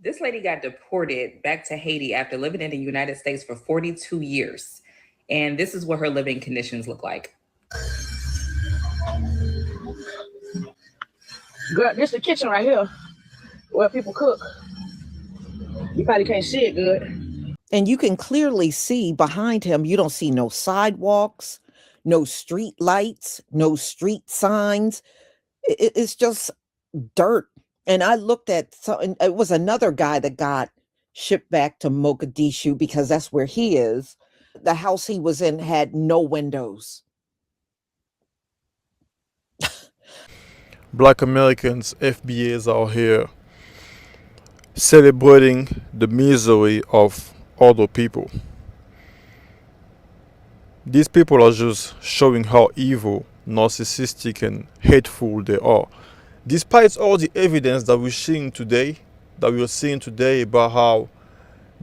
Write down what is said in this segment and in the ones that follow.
This lady got deported back to Haiti after living in the United States for 42 years. And this is what her living conditions look like. Girl, this the kitchen right here where people cook. You probably can't see it good. And you can clearly see behind him, you don't see no sidewalks, no street lights, no street signs. It's just dirt. And I looked at, so and it was another guy that got shipped back to Mogadishu because that's where he is. The house he was in had no windows. Black Americans, FBAs are here celebrating the misery of other people. These people are just showing how evil, narcissistic, and hateful they are. Despite all the evidence that we're seeing today about how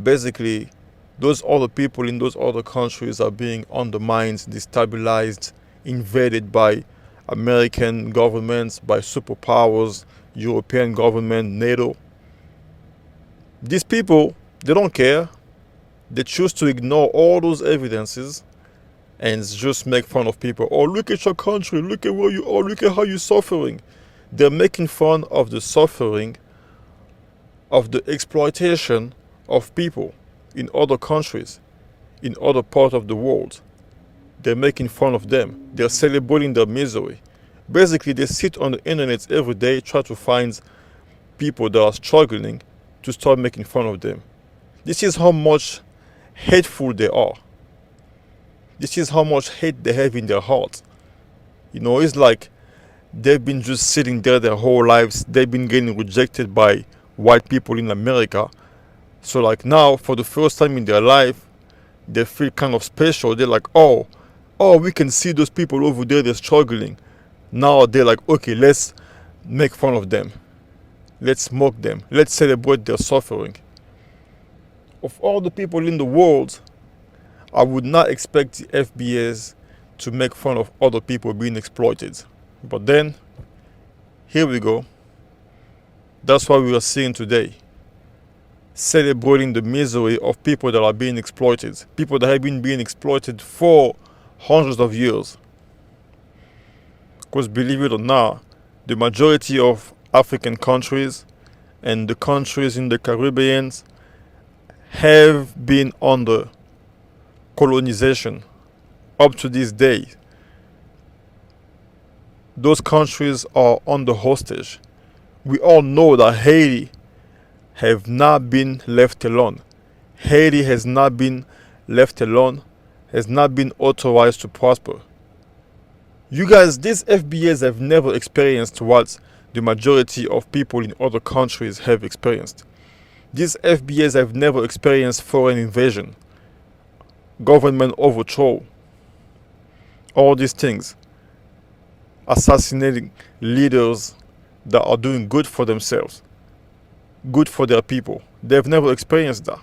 basically those other people in those other countries are being undermined, destabilized, invaded by American governments, by superpowers, European government, NATO. These people, they don't care. They choose to ignore all those evidences and just make fun of people. Oh, look at your country. Look at where you are. Look at how you're suffering. They're making fun of the suffering, of the exploitation of people in other countries, in other parts of the world. They're making fun of them. They're celebrating their misery. Basically, they sit on the internet every day, try to find people that are struggling to start making fun of them. This is how much hateful they are. This is how much hate they have in their heart. You know, it's like they've been just sitting there their whole lives. They've been getting rejected by white people in America. So like now, for the first time in their life, they feel kind of special. They're like, oh, we can see those people over there, they're struggling. Now they're like, okay, let's make fun of them. Let's mock them. Let's celebrate their suffering. Of all the people in the world, I would not expect the FBAs to make fun of other people being exploited. But then, here we go. That's what we are seeing today. Celebrating the misery of people that are being exploited. People that have been being exploited for hundreds of years. Because believe it or not, the majority of African countries and the countries in the Caribbeans have been under colonization up to this day. Those countries are under hostage. We all know that Haiti have not been left alone. Haiti has not been left alone, has not been authorized to prosper. You guys, these FBAs have never experienced what the majority of people in other countries have experienced. These FBAs have never experienced foreign invasion, government overthrow, all these things, assassinating leaders that are doing good for themselves, good for their people. They've never experienced that.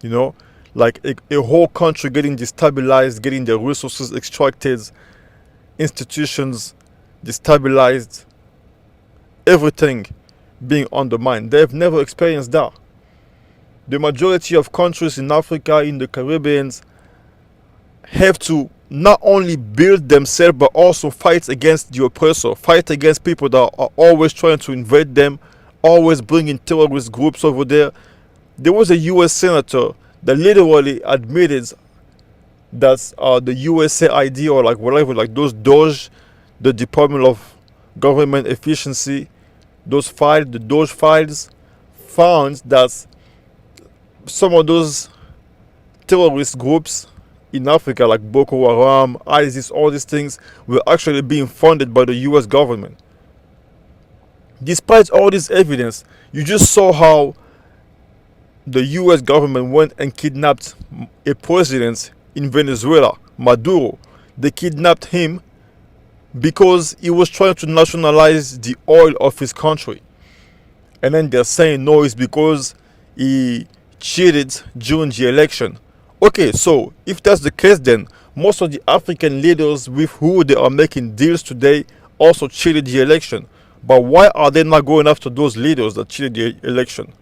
You know, like a whole country getting destabilized, getting their resources extracted, institutions destabilized, everything being undermined. They've never experienced that. The majority of countries in Africa, in the Caribbeans, have to not only build themselves but also fight against the oppressor, fight against people that are always trying to invade them, always bringing terrorist groups over there. There was a US senator that literally admitted that the USAID or like whatever, like those DOGE, the Department of Government Efficiency, those files, the DOGE files, found that some of those terrorist groups in Africa, like Boko Haram, ISIS, all these things, were actually being funded by the US government. Despite all this evidence, you just saw how the US government went and kidnapped a president in Venezuela, Maduro. They kidnapped him because he was trying to nationalize the oil of his country. And then they're saying no, it's because he cheated during the election. Okay, so if that's the case, then most of the African leaders with who they are making deals today also cheated the election. But why are they not going after those leaders that cheated the election?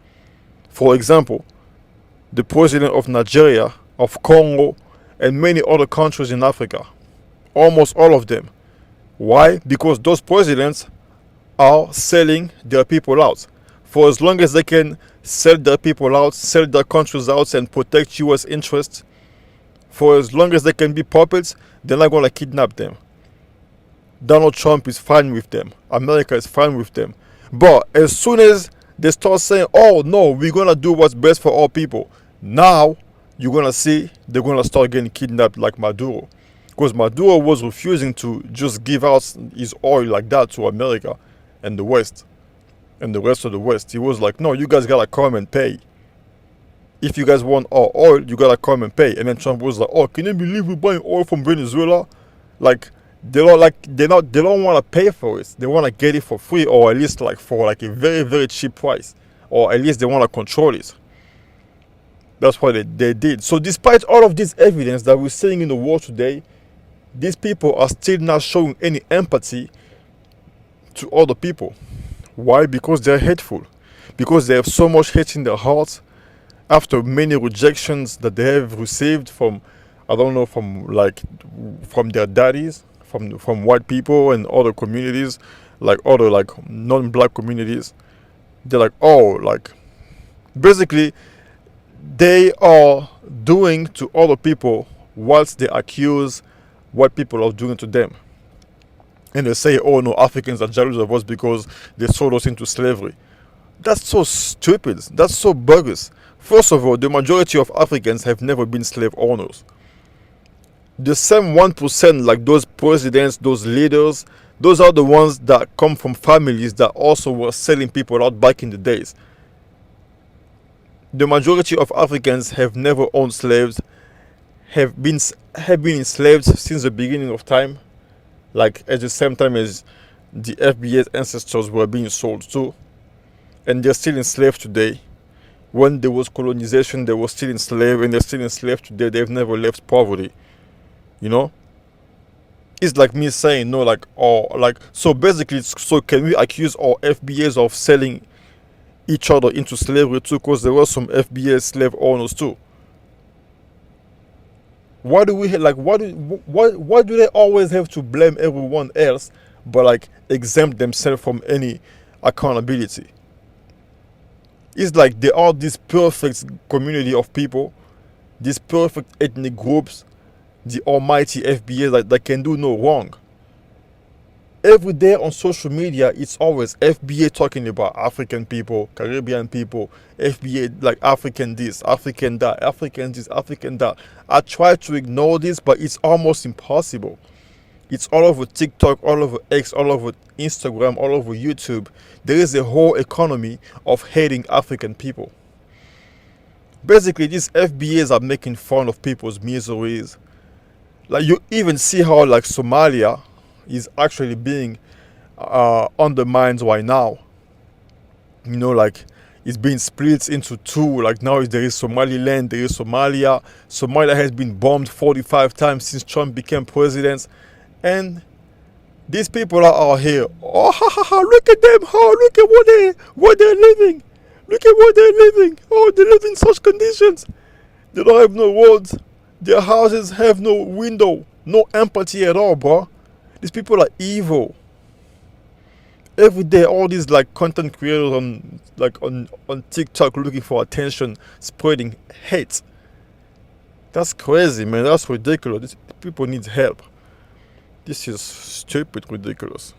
For example, the president of Nigeria, of Congo, and many other countries in Africa. Almost all of them. Why? Because those presidents are selling their people out. For as long as they can sell their people out, sell their countries out, and protect US interests, for as long as they can be puppets, they're not going to kidnap them. Donald Trump is fine with them. America is fine with them. But as soon as they start saying, oh no, we're going to do what's best for all people, now you're going to see they're going to start getting kidnapped like Maduro. Because Maduro was refusing to just give out his oil like that to America and the West and the rest of the West. He was like, no, you guys got to come and pay. If you guys want our oil, you got to come and pay. And then Trump was like, oh, can you believe we're buying oil from Venezuela? Like, they don't want to pay for it. They want to get it for free, or at least like for like a very, very cheap price. Or at least they want to control it. That's what they did. So despite all of this evidence that we're seeing in the world today, these people are still not showing any empathy to other people. Why? Because they're hateful. Because they have so much hate in their hearts after many rejections that they have received from, I don't know, from their daddies, from white people and other communities, like other like non-black communities. They're like, oh, like basically they are doing to other people what they accuse white people are doing to them. And they say, oh no, Africans are jealous of us because they sold us into slavery. That's so stupid. That's so bogus. First of all, the majority of Africans have never been slave owners. The same 1%, like those presidents, those leaders, those are the ones that come from families that also were selling people out back in the days. The majority of Africans have never owned slaves, have been enslaved since the beginning of time, like at the same time as the FBAs ancestors were being sold too, and they're still enslaved today. When there was colonization, they were still enslaved, and they're still enslaved today. They've never left poverty. You know, it's like me saying no, like, or like, so basically, so can we accuse our FBAs of selling each other into slavery too? Because there were some FBA slave owners too. Why do we like? Why do they always have to blame everyone else, but like exempt themselves from any accountability? It's like they are this perfect community of people, these perfect ethnic groups, the almighty FBA that can do no wrong. Every day on social media, it's always FBA talking about African people, Caribbean people, FBA like African this, African that, African this, African that. I try to ignore this, but it's almost impossible. It's all over TikTok, all over X, all over Instagram, all over YouTube. There is a whole economy of hating African people. Basically, these FBAs are making fun of people's miseries. Like, you even see how like Somalia is actually being undermined right now. You know, like it's being split into two. Like now there is Somaliland, there is Somalia. Somalia has been bombed 45 times since Trump became president. And these people are out here. Oh, ha, ha, ha, look at them. Oh, look at what they're living. Look at what they're living. Oh, they live in such conditions. They don't have no roads. Their houses have no window. No empathy at all, bro. These people are evil. Every day, all these like content creators on TikTok looking for attention, spreading hate. That's crazy, man. That's ridiculous. These people need help. This is stupid, ridiculous.